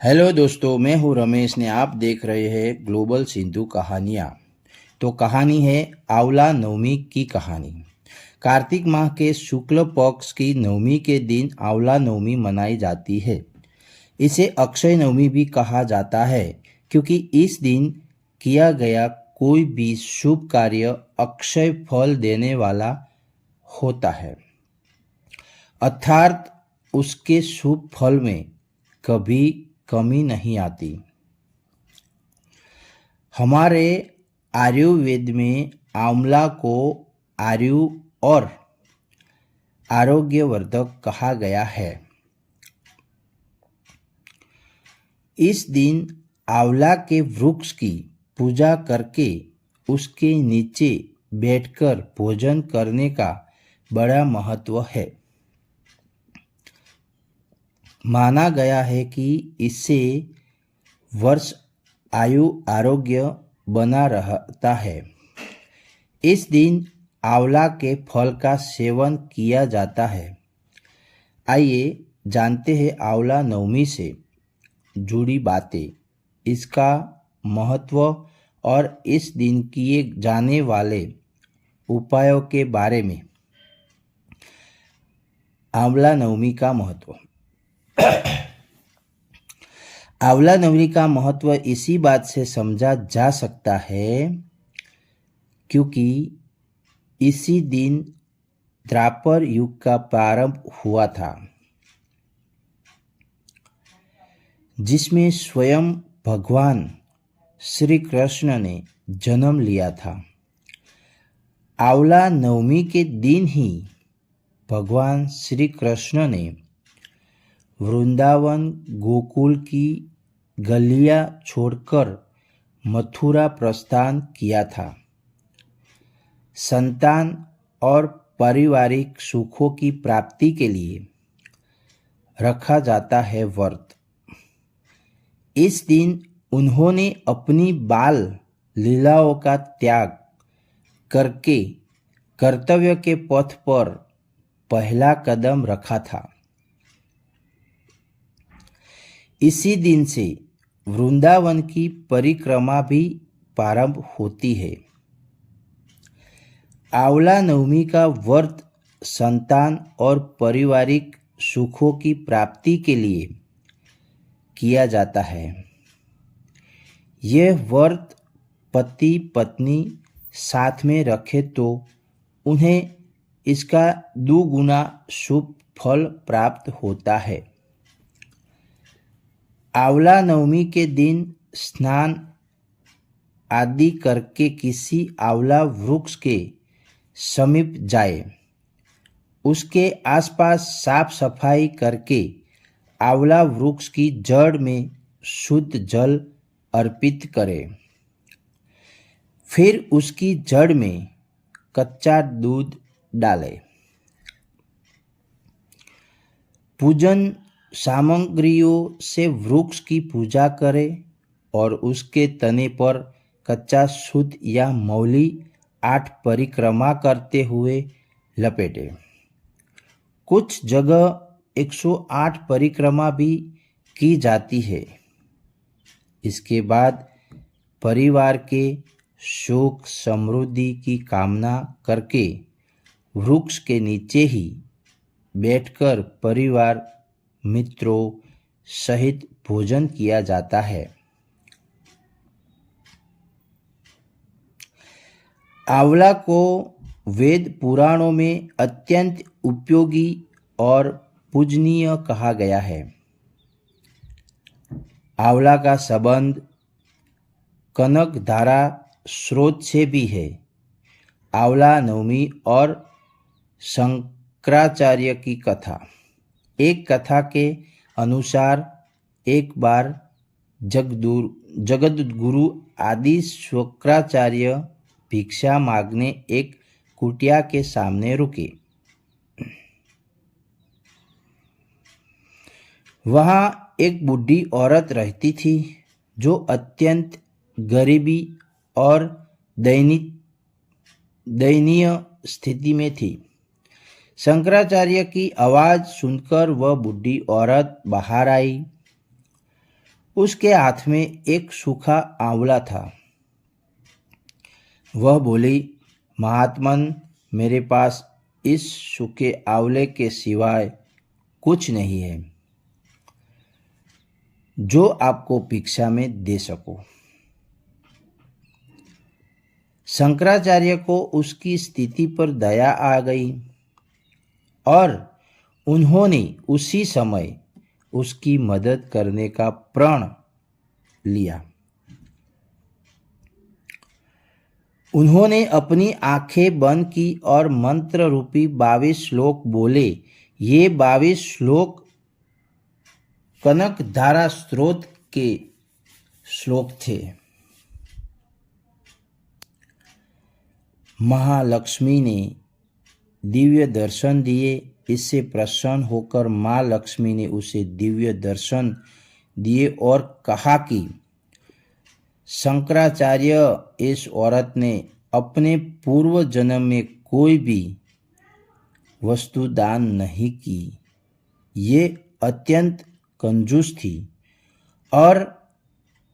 Hello दोस्तों, मैं हूँ रमेश ने आप देख रहे हैं ग्लोबल सिंधु कहानियाँ। तो कहानी है आंवला नवमी की कहानी। कार्तिक माह के शुक्ल पक्ष की नवमी के दिन आंवला नवमी मनाई जाती है। इसे अक्षय नवमी भी कहा जाता है क्योंकि इस दिन किया गया कोई भी शुभ कार्य अक्षय फल देने वाला होता है, अर्थात उसके शुभ फल में कभी कमी नहीं आती। हमारे आयुर्वेद में आंवला को आयु और आरोग्यवर्धक कहा गया है। इस दिन आंवला के वृक्ष की पूजा करके उसके नीचे बैठकर भोजन करने का बड़ा महत्व है। माना गया है कि इससे वर्ष आयु आरोग्य बना रहता है। इस दिन आंवला के फल का सेवन किया जाता है। आइए जानते हैं आंवला नवमी से जुड़ी बातें, इसका महत्व और इस दिन किए जाने वाले उपायों के बारे में। आंवला नवमी का महत्व। आंवला नवमी का महत्व इसी बात से समझा जा सकता है क्योंकि इसी दिन द्वापर युग का प्रारंभ हुआ था, जिसमें स्वयं भगवान श्री कृष्ण ने जन्म लिया था। आंवला नवमी के दिन ही भगवान श्री कृष्ण ने वृंदावन गोकुल की गलियां छोड़कर मथुरा प्रस्थान किया था। संतान और पारिवारिक सुखों की प्राप्ति के लिए रखा जाता है व्रत। इस दिन उन्होंने अपनी बाल लीलाओं का त्याग करके कर्तव्य के पथ पर पहला कदम रखा था। इसी दिन से वृंदावन की परिक्रमा भी प्रारंभ होती है। आंवला नवमी का व्रत संतान और पारिवारिक सुखों की प्राप्ति के लिए किया जाता है। यह व्रत पति पत्नी साथ में रखे तो उन्हें इसका दुगुना शुभ फल प्राप्त होता है। आंवला नवमी के दिन स्नान आदि करके किसी आंवला वृक्ष के समीप जाए, उसके आसपास साफ सफाई करके आंवला वृक्ष की जड़ में शुद्ध जल अर्पित करें। फिर उसकी जड़ में कच्चा दूध डालें। पूजन सामग्रियों से वृक्ष की पूजा करें और उसके तने पर कच्चा शुद्ध या मौली 8 परिक्रमा करते हुए लपेटें। कुछ जगह 108 परिक्रमा भी की जाती है। इसके बाद परिवार के सुख समृद्धि की कामना करके वृक्ष के नीचे ही बैठकर परिवार मित्रों सहित भोजन किया जाता है। आंवला को वेद पुराणों में अत्यंत उपयोगी और पूजनीय कहा गया है। आंवला का संबंध कनकधारा स्रोत से भी है। आंवला नवमी और शंकराचार्य की कथा। एक कथा के अनुसार एक बार जगद्गुरु आदि शंकराचार्य भिक्षा मांगने एक कुटिया के सामने रुके। वहाँ एक बूढ़ी औरत रहती थी जो अत्यंत गरीबी और दयनीय स्थिति में थी। शंकराचार्य की आवाज़ सुनकर वह बूढ़ी औरत बाहर आई। उसके हाथ में एक सूखा आंवला था। वह बोली, महात्मन, मेरे पास इस सूखे आंवले के सिवाय कुछ नहीं है जो आपको भिक्षा में दे सकूं। शंकराचार्य को उसकी स्थिति पर दया आ गई और उन्होंने उसी समय उसकी मदद करने का प्रण लिया। उन्होंने अपनी आंखें बंद की और मंत्र रूपी 22 श्लोक बोले। ये 22 श्लोक कनकधारा स्रोत के श्लोक थे। महालक्ष्मी ने दिव्य दर्शन दिए। इससे प्रसन्न होकर माँ लक्ष्मी ने उसे दिव्य दर्शन दिए और कहा कि शंकराचार्य, इस औरत ने अपने पूर्व जन्म में कोई भी वस्तु दान नहीं की। ये अत्यंत कंजूस थी और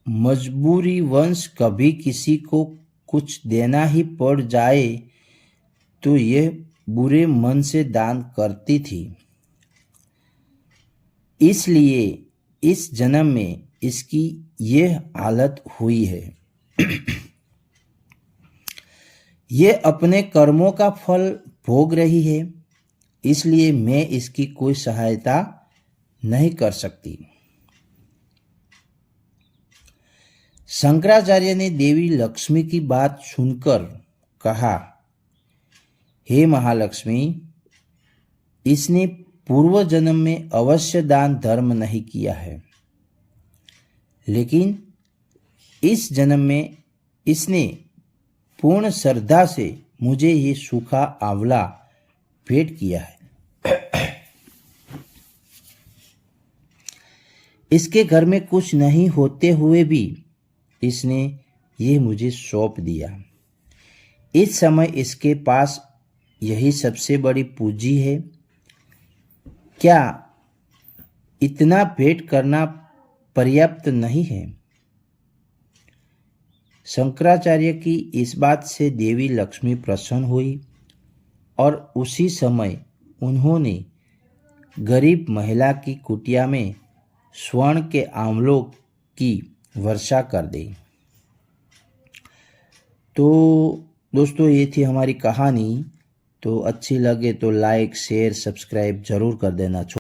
मजबूरीवश कभी किसी को कुछ देना ही पड़ जाए तो यह बुरे मन से दान करती थी। इसलिए इस जन्म में इसकी यह हालत हुई है। यह अपने कर्मों का फल भोग रही है, इसलिए मैं इसकी कोई सहायता नहीं कर सकती। शंकराचार्य ने देवी लक्ष्मी की बात सुनकर कहा, हे महालक्ष्मी, इसने पूर्व जन्म में अवश्य दान धर्म नहीं किया है, लेकिन इस जन्म में इसने पूर्ण श्रद्धा से मुझे ये सूखा आंवला भेंट किया है। इसके घर में कुछ नहीं होते हुए भी इसने ये मुझे सौंप दिया। इस समय इसके पास यही सबसे बड़ी पूंजी है। क्या इतना भेंट करना पर्याप्त नहीं है? शंकराचार्य की इस बात से देवी लक्ष्मी प्रसन्न हुई और उसी समय उन्होंने गरीब महिला की कुटिया में स्वर्ण के आंवलों की वर्षा कर दी। तो दोस्तों, ये थी हमारी कहानी। तो अच्छी लगे तो लाइक, शेयर, सब्सक्राइब जरूर कर देना।